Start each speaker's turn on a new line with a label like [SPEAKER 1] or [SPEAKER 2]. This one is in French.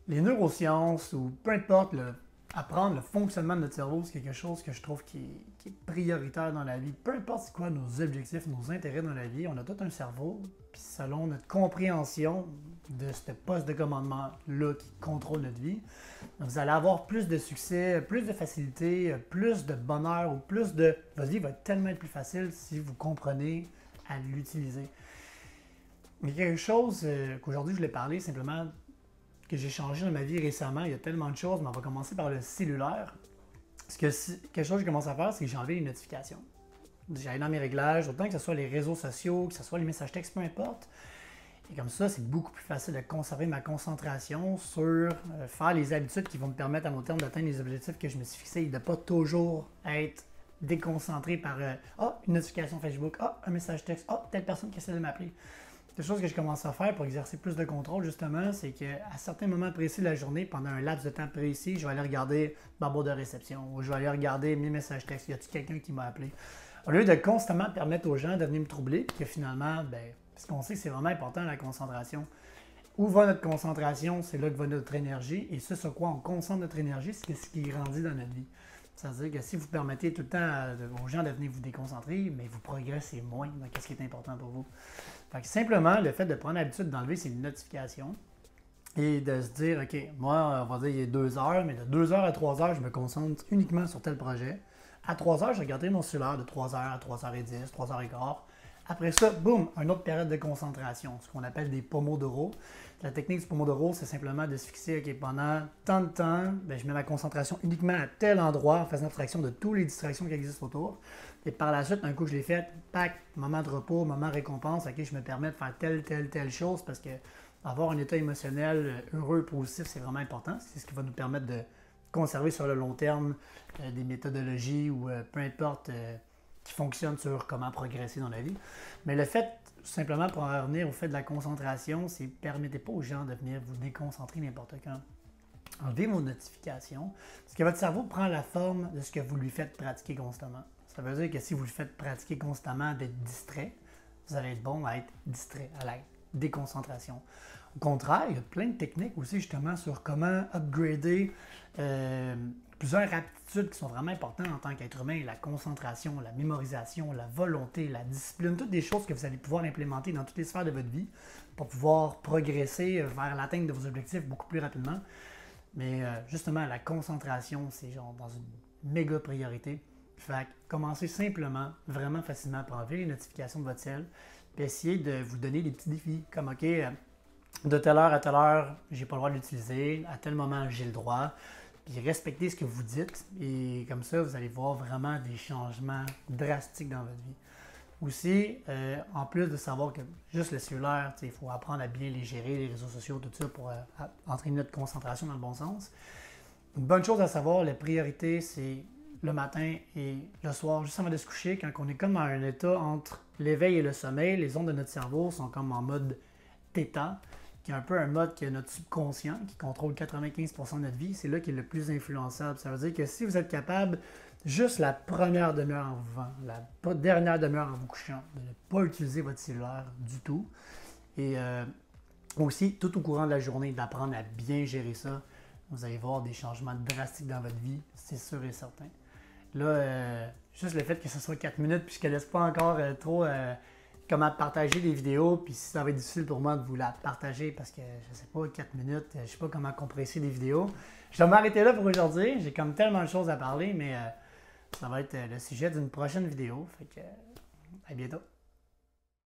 [SPEAKER 1] Les neurosciences ou peu importe, apprendre le fonctionnement de notre cerveau, c'est quelque chose que je trouve qui est prioritaire dans la vie. Peu importe c'est quoi nos objectifs, nos intérêts dans la vie, on a tout un cerveau, puis selon notre compréhension de ce poste de commandement-là qui contrôle notre vie, vous allez avoir plus de succès, plus de facilité, plus de bonheur ou plus de... Votre vie va tellement être plus facile si vous comprenez à l'utiliser. Mais quelque chose qu'aujourd'hui je voulais parler simplement que j'ai changé dans ma vie récemment. Il y a tellement de choses, mais on va commencer par le cellulaire. Quelque chose que j'ai commencé à faire, c'est que j'ai enlevé les notifications. J'ai allé dans mes réglages, autant que ce soit les réseaux sociaux, que ce soit les messages textes, peu importe. Et comme ça, c'est beaucoup plus facile de conserver ma concentration sur faire les habitudes qui vont me permettre à mon terme d'atteindre les objectifs que je me suis fixés et de ne pas toujours être déconcentré par une notification Facebook, un message texte, telle personne qui essaie de m'appeler. Quelque chose que je commence à faire pour exercer plus de contrôle, justement, c'est qu'à certains moments précis de la journée, pendant un laps de temps précis, je vais aller regarder ma boîte de réception ou je vais aller regarder mes messages textes. Y a-t-il quelqu'un qui m'a appelé? Au lieu de constamment permettre aux gens de venir me troubler, puis que finalement, parce qu'on sait que c'est vraiment important la concentration. Où va notre concentration, c'est là que va notre énergie. Et ce sur quoi on concentre notre énergie, c'est ce qui grandit dans notre vie. C'est-à-dire que si vous permettez tout le temps aux gens de venir vous déconcentrer, mais vous progressez moins dans ce qui est important pour vous. Fait que simplement, le fait de prendre l'habitude d'enlever ces notifications et de se dire, OK, moi, on va dire il est 2 heures, mais de 2 heures à 3 heures, je me concentre uniquement sur tel projet. À 3 heures, je vais garder mon cellulaire de 3 heures à 3h10, 3h15. Après ça, boum, une autre période de concentration, ce qu'on appelle des pomodoro. La technique du pomodoro, c'est simplement de se fixer, OK, pendant tant de temps, je mets ma concentration uniquement à tel endroit en faisant abstraction de toutes les distractions qui existent autour. Et par la suite, un coup que je l'ai fait, pac, moment de repos, moment récompense, OK, je me permets de faire telle chose parce que avoir un état émotionnel heureux, positif, c'est vraiment important. C'est ce qui va nous permettre de conserver sur le long terme des méthodologies ou peu importe qui fonctionnent sur comment progresser dans la vie. Mais le fait, simplement pour en revenir au fait de la concentration, c'est permettez pas aux gens de venir vous déconcentrer n'importe quand. Enlevez vos notifications, parce que votre cerveau prend la forme de ce que vous lui faites pratiquer constamment. Ça veut dire que si vous le faites pratiquer constamment d'être distrait, vous allez être bon à être distrait, à la déconcentration. Au contraire, il y a plein de techniques aussi justement sur comment upgrader plusieurs aptitudes qui sont vraiment importantes en tant qu'être humain, la concentration, la mémorisation, la volonté, la discipline, toutes des choses que vous allez pouvoir implémenter dans toutes les sphères de votre vie pour pouvoir progresser vers l'atteinte de vos objectifs beaucoup plus rapidement. Mais justement, la concentration, c'est genre dans une méga priorité. Fait que commencez simplement, vraiment facilement par enlever les notifications de votre cell, puis essayez de vous donner des petits défis, comme OK, de telle heure à telle heure, j'ai pas le droit de l'utiliser, à tel moment, j'ai le droit. Puis respectez ce que vous dites, et comme ça, vous allez voir vraiment des changements drastiques dans votre vie. Aussi, en plus de savoir que juste le cellulaire, il faut apprendre à bien les gérer, les réseaux sociaux, tout ça, pour entraîner notre concentration dans le bon sens. Une bonne chose à savoir, la priorité, c'est le matin et le soir, juste avant de se coucher, quand on est comme dans un état entre l'éveil et le sommeil, les ondes de notre cerveau sont comme en mode θ, qui est un peu un mode que notre subconscient, qui contrôle 95% de notre vie, c'est là qui est le plus influençable. Ça veut dire que si vous êtes capable, juste la première demi-heure en vous levant, la dernière demi-heure en vous couchant, de ne pas utiliser votre cellulaire du tout, et aussi, tout au courant de la journée, d'apprendre à bien gérer ça, vous allez voir des changements drastiques dans votre vie, c'est sûr et certain. Là, juste le fait que ce soit 4 minutes, puis je ne laisse pas encore trop comment partager des vidéos, puis si ça va être difficile pour moi de vous la partager parce que, je sais pas, 4 minutes, je sais pas comment compresser des vidéos. Je vais m'arrêter là pour aujourd'hui. J'ai comme tellement de choses à parler, mais ça va être le sujet d'une prochaine vidéo. Fait que, à bientôt.